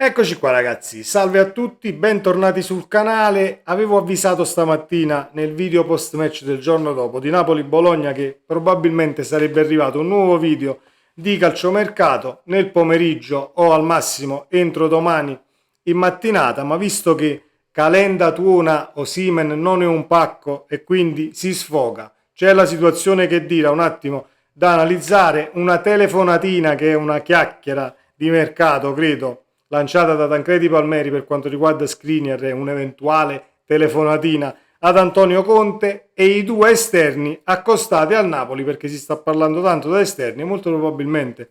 Eccoci qua ragazzi, salve a tutti, bentornati sul canale. Avevo avvisato stamattina nel video post match del giorno dopo di Napoli-Bologna che probabilmente sarebbe arrivato un nuovo video di calciomercato nel pomeriggio o al massimo entro domani in mattinata, ma visto che Calenda tuona Osimhen non è un pacco e quindi si sfoga, c'è la situazione che dira un attimo da analizzare, una telefonatina che è una chiacchiera di mercato, credo, lanciata da Tancredi Palmeri per quanto riguarda Skriniar e un'eventuale telefonatina ad Antonio Conte e i due esterni accostati al Napoli, perché si sta parlando tanto da esterni e molto probabilmente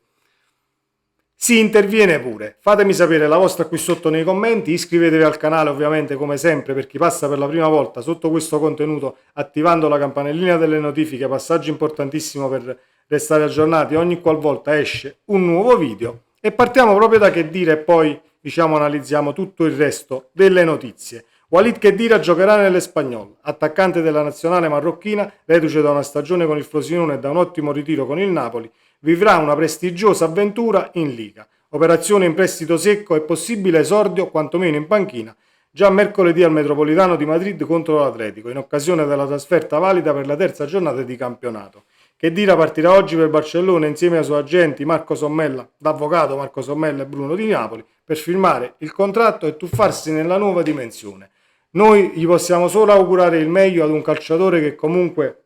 si interviene pure. Fatemi sapere la vostra qui sotto nei commenti, iscrivetevi al canale ovviamente come sempre per chi passa per la prima volta sotto questo contenuto attivando la campanellina delle notifiche, passaggio importantissimo per restare aggiornati ogni qualvolta esce un nuovo video. E partiamo proprio da Khedira e poi analizziamo tutto il resto delle notizie. Walid Khedira giocherà nell'Espanyol, attaccante della nazionale marocchina, reduce da una stagione con il Frosinone e da un ottimo ritiro con il Napoli, vivrà una prestigiosa avventura in Liga. Operazione in prestito secco e possibile esordio, quantomeno in panchina, già mercoledì al Metropolitano di Madrid contro l'Atletico, in occasione della trasferta valida per la terza giornata di campionato. Khedira partirà oggi per Barcellona insieme ai suoi agenti Marco Sommella, l'avvocato Marco Sommella e Bruno Di Napoli, per firmare il contratto e tuffarsi nella nuova dimensione. Noi gli possiamo solo augurare il meglio ad un calciatore che comunque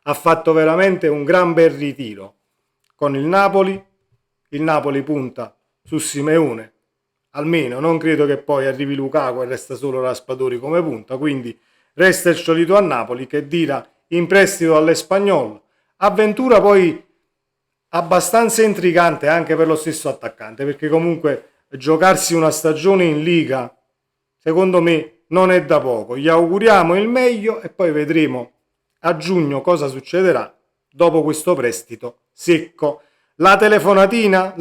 ha fatto veramente un gran bel ritiro con il Napoli punta su Simeone, almeno non credo che poi arrivi Lukaku e resta solo Raspadori come punta, quindi resta il solito a Napoli che dira in prestito all'Espanyol, avventura poi abbastanza intrigante anche per lo stesso attaccante, perché comunque giocarsi una stagione in Liga secondo me non è da poco. Gli auguriamo il meglio e poi vedremo a giugno cosa succederà dopo questo prestito secco. La telefonatina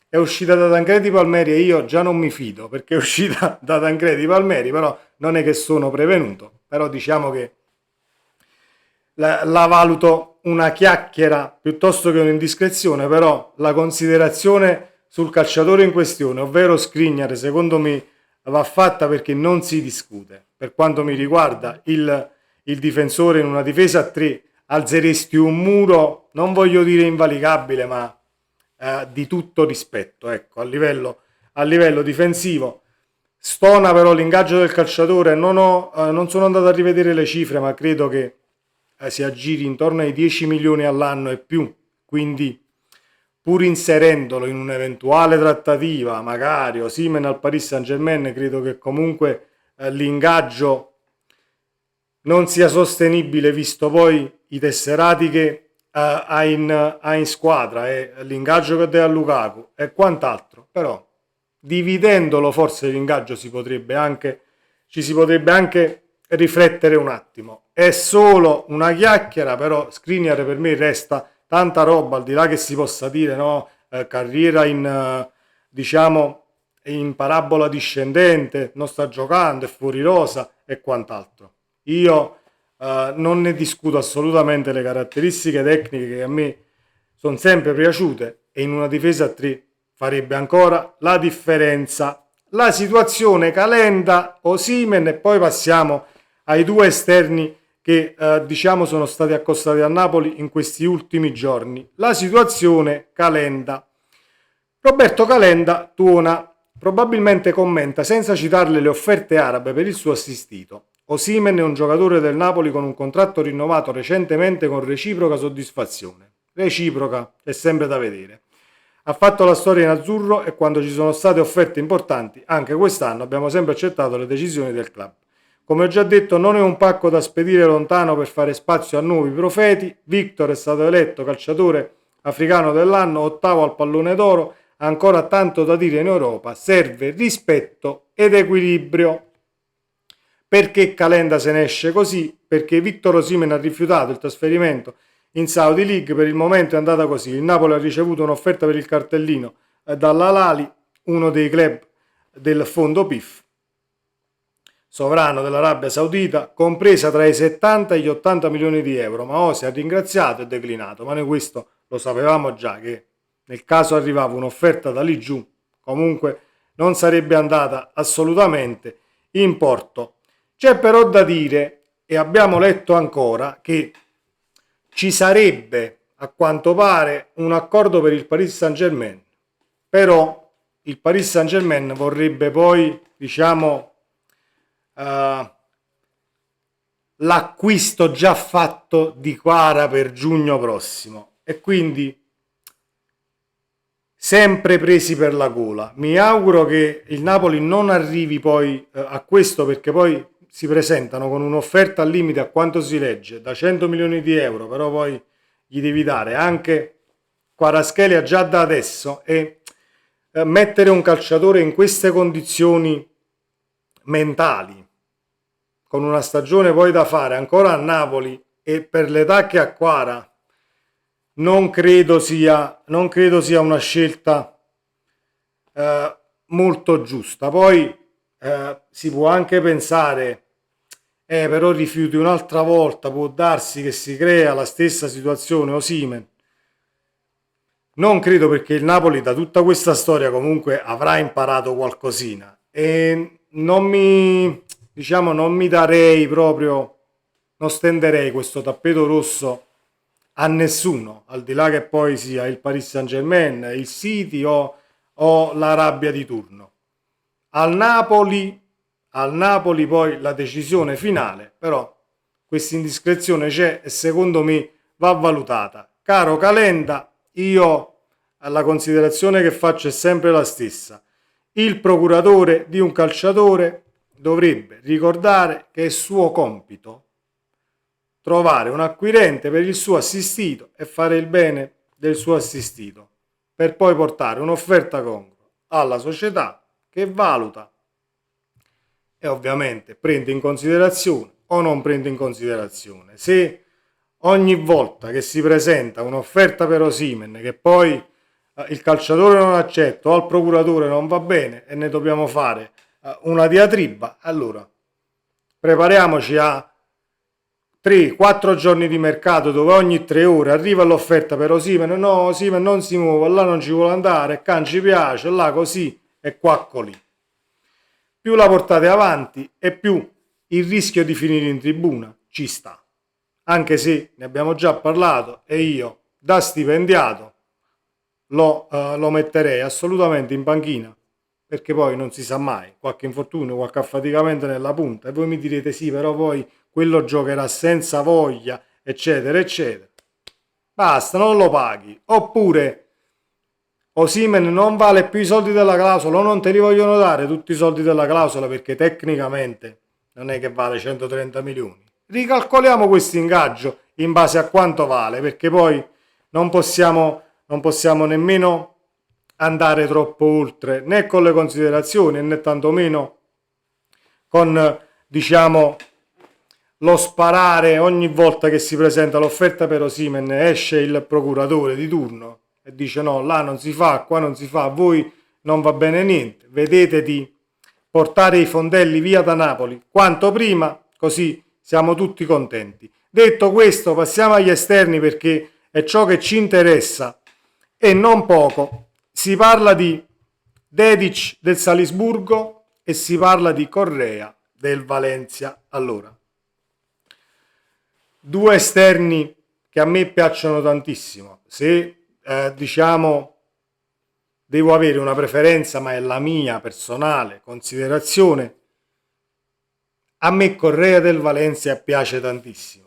è uscita da Tancredi Palmeri e io già non mi fido perché è uscita da Tancredi Palmeri, però non è che sono prevenuto, però diciamo che la valuto una chiacchiera piuttosto che un'indiscrezione, però la considerazione sul calciatore in questione, ovvero Skriniar, secondo me va fatta perché non si discute. Per quanto mi riguarda, il difensore in una difesa a 3 alzeresti un muro, non voglio dire invalicabile, ma di tutto rispetto, ecco, a livello difensivo. Stona però l'ingaggio del calciatore, non sono andato a rivedere le cifre, ma credo che si aggiri intorno ai 10 milioni all'anno e più, quindi pur inserendolo in un'eventuale trattativa, magari Osimhen al Paris Saint-Germain, credo che comunque l'ingaggio non sia sostenibile visto poi i tesserati che ha in squadra e l'ingaggio che dà a Lukaku e quant'altro, però dividendolo forse l'ingaggio ci si potrebbe anche riflettere un attimo. È solo una chiacchiera, però Skriniar per me resta tanta roba, al di là che si possa dire, no? Carriera in parabola discendente, non sta giocando, è fuori rosa e quant'altro. Io non ne discuto assolutamente le caratteristiche tecniche che a me sono sempre piaciute e in una difesa a 3 farebbe ancora la differenza. La situazione Calenda, Osimhen e poi passiamo ai due esterni che sono stati accostati a Napoli in questi ultimi giorni. La situazione Calenda. Roberto Calenda tuona, probabilmente commenta senza citarle le offerte arabe per il suo assistito. Osimhen è un giocatore del Napoli con un contratto rinnovato recentemente con reciproca soddisfazione. Reciproca è sempre da vedere. Ha fatto la storia in azzurro e quando ci sono state offerte importanti, anche quest'anno abbiamo sempre accettato le decisioni del club. Come ho già detto, non è un pacco da spedire lontano per fare spazio a nuovi profeti. Victor è stato eletto calciatore africano dell'anno, ottavo al pallone d'oro, ha ancora tanto da dire in Europa, serve rispetto ed equilibrio. Perché Calenda se ne esce così? Perché Victor Osimhen ha rifiutato il trasferimento in Saudi League, per il momento è andata così. Il Napoli ha ricevuto un'offerta per il cartellino dall'Al-Ahly, uno dei club del fondo PIF, sovrano dell'Arabia Saudita, compresa tra i 70 e gli 80 milioni di euro, ma Osi ha ringraziato e declinato, ma noi questo lo sapevamo già che nel caso arrivava un'offerta da lì giù comunque non sarebbe andata assolutamente in porto. C'è però da dire, e abbiamo letto ancora, che ci sarebbe a quanto pare un accordo per il Paris Saint-Germain, però il Paris Saint-Germain vorrebbe poi, diciamo, l'acquisto già fatto di Kvara per giugno prossimo, e quindi sempre presi per la gola. Mi auguro che il Napoli non arrivi poi a questo, perché poi si presentano con un'offerta al limite, a quanto si legge, da 100 milioni di euro, però poi gli devi dare anche Kvaratskhelia già da adesso, e mettere un calciatore in queste condizioni mentali, con una stagione poi da fare ancora a Napoli e per l'età che ha Kvara, non credo sia una scelta molto giusta. Poi si può anche pensare, però rifiuti un'altra volta, può darsi che si crea la stessa situazione Osimhen. Non credo, perché il Napoli da tutta questa storia comunque avrà imparato qualcosina, e non mi darei proprio, non stenderei questo tappeto rosso a nessuno, al di là che poi sia il Paris Saint-Germain, il City o l'Arabia di turno. Al Napoli poi la decisione finale, però questa indiscrezione c'è e secondo me va valutata. Caro Calenda, io la considerazione che faccio è sempre la stessa. Il procuratore di un calciatore dovrebbe ricordare che è suo compito trovare un acquirente per il suo assistito e fare il bene del suo assistito, per poi portare un'offerta congrua alla società, che valuta e ovviamente prende in considerazione o non prende in considerazione. Se ogni volta che si presenta un'offerta per Osimhen, che poi il calciatore non accetta o al procuratore non va bene e ne dobbiamo fare una diatriba, allora prepariamoci a 3-4 giorni di mercato dove ogni 3 ore arriva l'offerta per Osimhen. No, Osimhen non si muove, là non ci vuole andare, Can ci piace, là così e quaccoli. Più la portate avanti e più il rischio di finire in tribuna ci sta, anche se ne abbiamo già parlato e io da stipendiato lo metterei assolutamente in panchina, perché poi non si sa mai, qualche infortunio, qualche affaticamento nella punta, e voi mi direte sì, però poi quello giocherà senza voglia, eccetera eccetera. Basta, non lo paghi. Oppure Osimhen non vale più i soldi della clausola, o non te li vogliono dare tutti i soldi della clausola, perché tecnicamente non è che vale 130 milioni. Ricalcoliamo questo ingaggio in base a quanto vale, perché poi non possiamo nemmeno andare troppo oltre, né con le considerazioni né tantomeno con, diciamo, lo sparare ogni volta che si presenta l'offerta per Osimhen. Esce il procuratore di turno e dice no, là non si fa, qua non si fa, a voi non va bene niente, vedete di portare i fondelli via da Napoli quanto prima, così siamo tutti contenti. Detto questo, passiamo agli esterni, perché è ciò che ci interessa e non poco. Si parla di Dedic del Salisburgo e si parla di Correa del Valencia. Allora, due esterni che a me piacciono tantissimo. Se diciamo devo avere una preferenza, ma è la mia personale considerazione, a me Correa del Valencia piace tantissimo.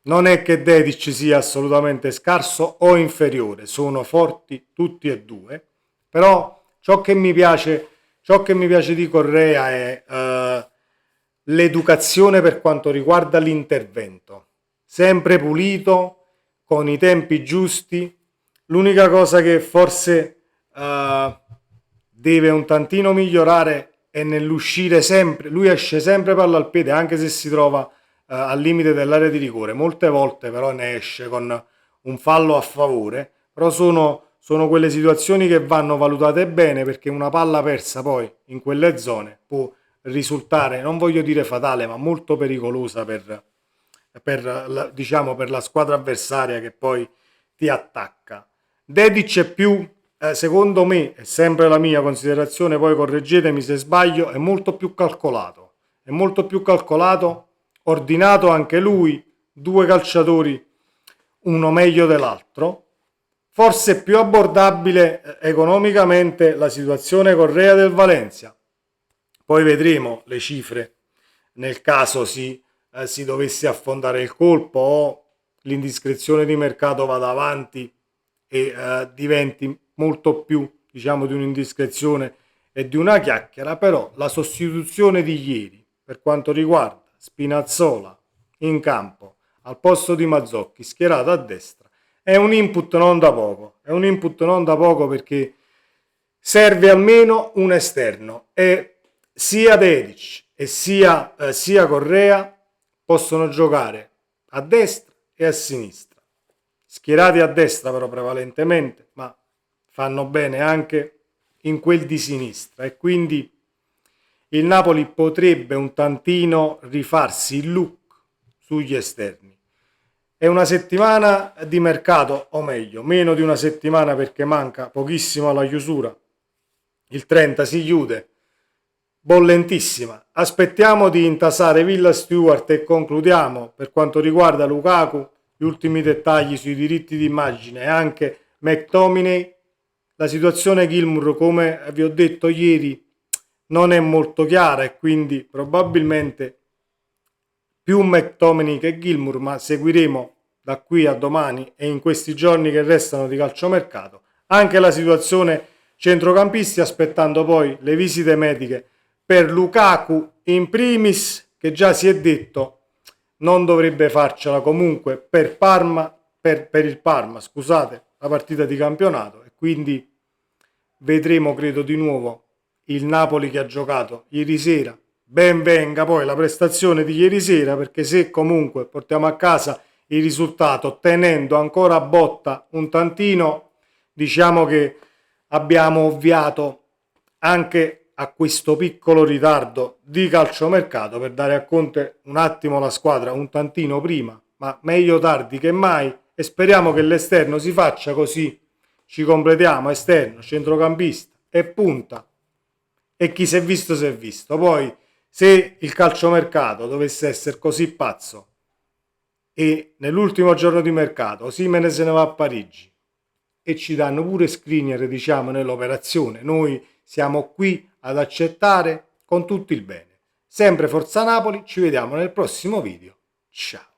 Non è che Dedic sia assolutamente scarso o inferiore, sono forti tutti e due, però ciò che mi piace di Correa è l'educazione per quanto riguarda l'intervento, sempre pulito, con i tempi giusti. L'unica cosa che forse deve un tantino migliorare è nell'uscire sempre, lui esce sempre palla al piede anche se si trova al limite dell'area di rigore, molte volte però ne esce con un fallo a favore, però sono quelle situazioni che vanno valutate bene, perché una palla persa poi in quelle zone può risultare, non voglio dire fatale, ma molto pericolosa diciamo, per la squadra avversaria che poi ti attacca. Dedic è più secondo me, è sempre la mia considerazione, poi correggetemi se sbaglio, è molto più calcolato, ordinato anche lui, due calciatori, uno meglio dell'altro. Forse più abbordabile economicamente la situazione Correa del Valencia. Poi vedremo le cifre nel caso si dovesse affondare il colpo o l'indiscrezione di mercato vada avanti e diventi molto più, diciamo, di un'indiscrezione e di una chiacchiera. Però la sostituzione di ieri per quanto riguarda Spinazzola in campo al posto di Mazzocchi schierato a destra è un input non da poco, perché serve almeno un esterno e sia Dedic e sia Correa possono giocare a destra e a sinistra, schierati a destra però prevalentemente, ma fanno bene anche in quel di sinistra, e quindi il Napoli potrebbe un tantino rifarsi il look sugli esterni. È una settimana di mercato, o meglio, meno di una settimana perché manca pochissimo alla chiusura. Il 30 si chiude, bollentissima. Aspettiamo di intasare Villa Stewart e concludiamo per quanto riguarda Lukaku gli ultimi dettagli sui diritti d'immagine e anche McTominay. La situazione Gilmour, come vi ho detto ieri, non è molto chiara e quindi probabilmente più McTominay che Gilmour, ma seguiremo da qui a domani e in questi giorni che restano di calciomercato anche la situazione centrocampisti, aspettando poi le visite mediche per Lukaku in primis, che già si è detto non dovrebbe farcela comunque per il Parma, scusate, la partita di campionato, e quindi vedremo, credo, di nuovo il Napoli che ha giocato ieri sera. Ben venga poi la prestazione di ieri sera, perché se comunque portiamo a casa il risultato tenendo ancora a botta un tantino, diciamo che abbiamo ovviato anche a questo piccolo ritardo di calciomercato per dare a Conte un attimo la squadra un tantino prima, ma meglio tardi che mai, e speriamo che l'esterno si faccia, così ci completiamo esterno, centrocampista e punta, e chi si è visto si è visto. Poi se il calciomercato dovesse essere così pazzo e nell'ultimo giorno di mercato Osimhen se ne va a Parigi e ci danno pure Skriniar, diciamo, nell'operazione, noi siamo qui ad accettare con tutto il bene. Sempre Forza Napoli, ci vediamo nel prossimo video. Ciao.